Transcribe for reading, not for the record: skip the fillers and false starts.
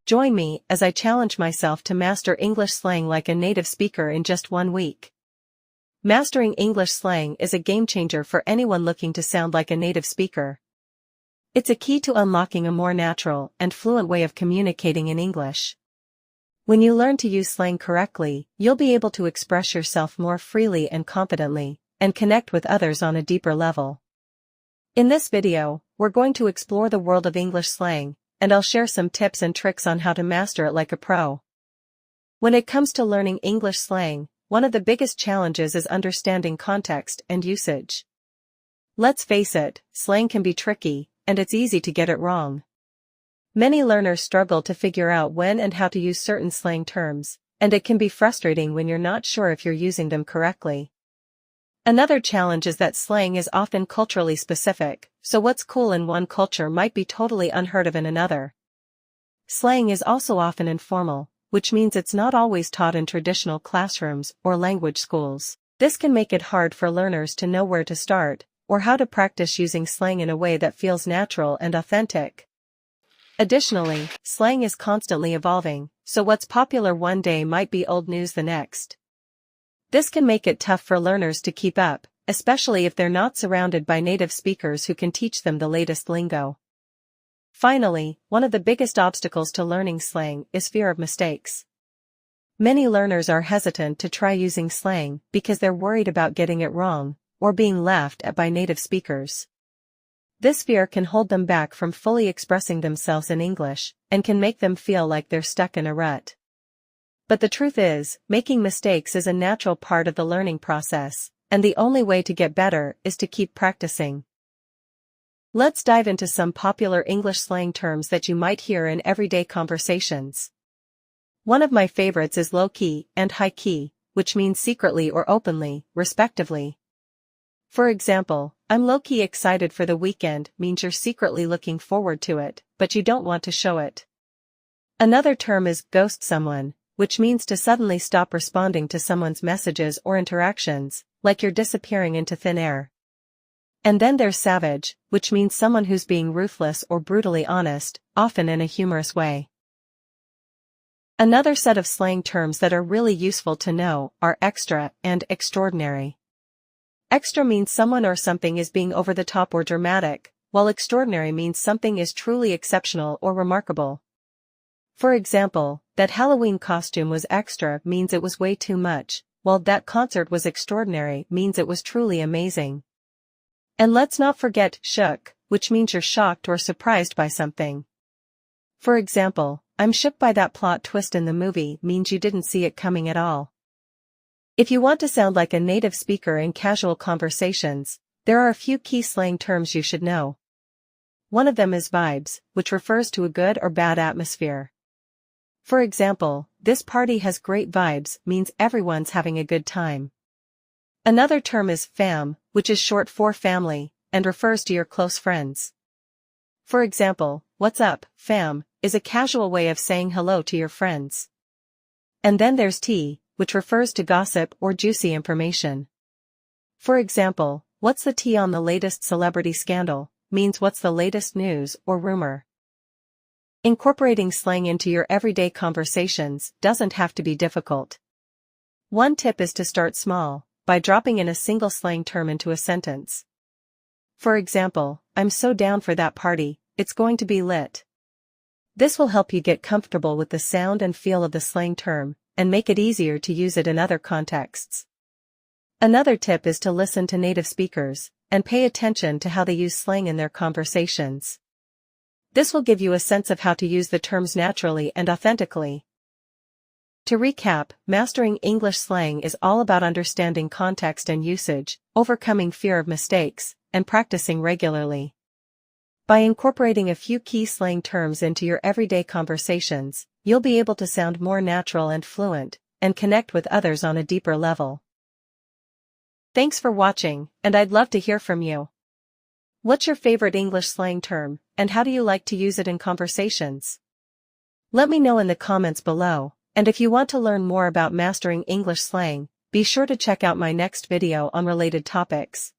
Join me as I challenge myself to master English slang like a native speaker in just 1 week. Mastering English slang is a game-changer for anyone looking to sound like a native speaker. It's a key to unlocking a more natural and fluent way of communicating in English. When you learn to use slang correctly, you'll be able to express yourself more freely and confidently, and connect with others on a deeper level. In this video, we're going to explore the world of English slang, and I'll share some tips and tricks on how to master it like a pro. When it comes to learning English slang, one of the biggest challenges is understanding context and usage. Let's face it, slang can be tricky, and it's easy to get it wrong. Many learners struggle to figure out when and how to use certain slang terms, and it can be frustrating when you're not sure if you're using them correctly. Another challenge is that slang is often culturally specific, so what's cool in one culture might be totally unheard of in another. Slang is also often informal, which means it's not always taught in traditional classrooms or language schools. This can make it hard for learners to know where to start, or how to practice using slang in a way that feels natural and authentic. Additionally, slang is constantly evolving, so what's popular one day might be old news the next. This can make it tough for learners to keep up, especially if they're not surrounded by native speakers who can teach them the latest lingo. Finally, one of the biggest obstacles to learning slang is fear of mistakes. Many learners are hesitant to try using slang because they're worried about getting it wrong, or being laughed at by native speakers. This fear can hold them back from fully expressing themselves in English, and can make them feel like they're stuck in a rut. But the truth is, making mistakes is a natural part of the learning process, and the only way to get better is to keep practicing. Let's dive into some popular English slang terms that you might hear in everyday conversations. One of my favorites is low-key and high-key, which means secretly or openly, respectively. For example, I'm low-key excited for the weekend means you're secretly looking forward to it, but you don't want to show it. Another term is ghost someone, which means to suddenly stop responding to someone's messages or interactions, like you're disappearing into thin air. And then there's savage, which means someone who's being ruthless or brutally honest, often in a humorous way. Another set of slang terms that are really useful to know are extra and extraordinary. Extra means someone or something is being over the top or dramatic, while extraordinary means something is truly exceptional or remarkable. For example, that Halloween costume was extra means it was way too much, while that concert was extraordinary means it was truly amazing. And let's not forget shook, which means you're shocked or surprised by something. For example, I'm shook by that plot twist in the movie means you didn't see it coming at all. If you want to sound like a native speaker in casual conversations, there are a few key slang terms you should know. One of them is vibes, which refers to a good or bad atmosphere. For example, this party has great vibes means everyone's having a good time. Another term is fam, which is short for family, and refers to your close friends. For example, what's up, fam, is a casual way of saying hello to your friends. And then there's tea, which refers to gossip or juicy information. For example, what's the tea on the latest celebrity scandal, means what's the latest news or rumor. Incorporating slang into your everyday conversations doesn't have to be difficult. One tip is to start small, by dropping in a single slang term into a sentence. For example, I'm so down for that party, it's going to be lit. This will help you get comfortable with the sound and feel of the slang term, and make it easier to use it in other contexts. Another tip is to listen to native speakers, and pay attention to how they use slang in their conversations. This will give you a sense of how to use the terms naturally and authentically. To recap, mastering English slang is all about understanding context and usage, overcoming fear of mistakes, and practicing regularly. By incorporating a few key slang terms into your everyday conversations, you'll be able to sound more natural and fluent, and connect with others on a deeper level. Thanks for watching, and I'd love to hear from you. What's your favorite English slang term, and how do you like to use it in conversations? Let me know in the comments below, and if you want to learn more about mastering English slang, be sure to check out my next video on related topics.